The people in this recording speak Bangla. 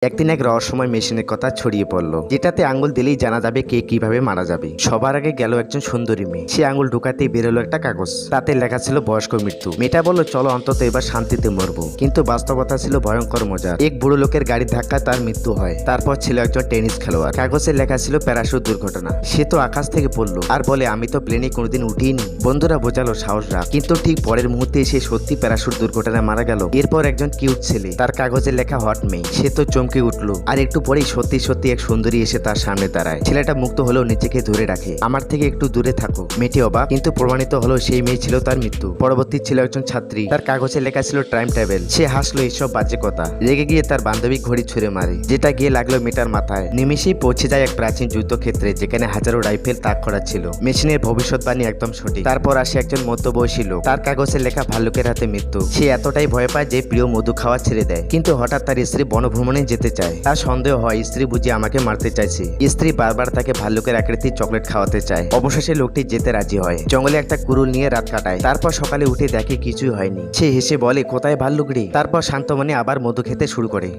একদিন এক রহস্যময় মেশিনের কথা ছড়িয়ে পড়ল, যেটাতে আঙ্গুল দিলেই জানা যাবে কে কিভাবে মারা যাবে। সবার আগে গেল একজন সুন্দরী মেয়ে। সে আঙ্গুল ঢুকাতেই বেরোলো একটা কাগজ, তাতে লেখা ছিল বয়স্ক মৃত্যু। মেয়েটা বলল, চলো অন্তত এবার শান্তিতে মরবো। কিন্তু বাস্তবতা ছিল ভয়ঙ্কর মজা। এক বুড়ো লোকের গাড়ির ধাক্কায় তার মৃত্যু হয়। তারপর ছিল একজন টেনিস খেলোয়াড়। কাগজে লেখা ছিল প্যারাশুট দুর্ঘটনা। সে তো আকাশ থেকে পড়লো আর বলে, আমি তো প্লেনে কোনোদিন উঠিনি। বন্ধুরা বোঝালো সাহস রাখ, কিন্তু ঠিক পরের মুহূর্তে সে সত্যি প্যারাশুট দুর্ঘটনায় মারা গেল। এরপর একজন কিউট ছেলে, তার কাগজে লেখা হট মেয়ে। সে তো চমকে উঠলো, আর একটু পরেই সত্যি সত্যি এক সুন্দরী এসে তার সামনে দাঁড়ায়। ছেলেটা মুক্ত হলেও নিজেকে ধরে রাখে, আমার থেকে একটু দূরে থাকো। মেয়েটি অবাক, কিন্তু প্রমাণিত হলো সেই মেয়ে ছিল তার মৃত্যু। পরবর্তী ছিল একজন ছাত্রী, তার কাগজে লেখা ছিল টাইম টেবিল। সে হাসলো এইসব বাজে কথা, রেগে গিয়ে তার বান্ধবী ঘড়ি ছুঁড়ে মারে, যেটা গিয়ে লাগলো মেয়েটার মাথায়। নিমেষেই পৌঁছে যায় এক প্রাচীন যুদ্ধক্ষেত্রে, যেখানে হাজারো রাইফেল তাক করা ছিল। মেশিনের ভবিষ্যৎবাণী একদম সঠিক। তারপর আসে একজন মধ্যবয়সী লোক, তার কাগজে লেখা ভাল্লুকের হাতে মৃত্যু। সে এতটাই ভয় পায় যে প্রিয় মধু খাওয়া ছেড়ে দেয়। কিন্তু হঠাৎ তার স্ত্রী বনভ্রমণে যেতে চায়। তার সন্দেহ হয় স্ত্রী বুঝি আমাকে মারতে চাইছে। স্ত্রী বারবার তাকে ভাল্লুকের আকৃতির চকলেট খাওয়াতে চায়। অবশেষে লোকটি যেতে রাজি হয়। জঙ্গলে একটা কুড়ুল নিয়ে রাত কাটায়। তারপর সকালে উঠে দেখে কিছুই হয়নি। সে হেসে বলে, কোথায় ভাল্লুক রে? তারপর শান্ত মনে আবার মধু খেতে শুরু করে।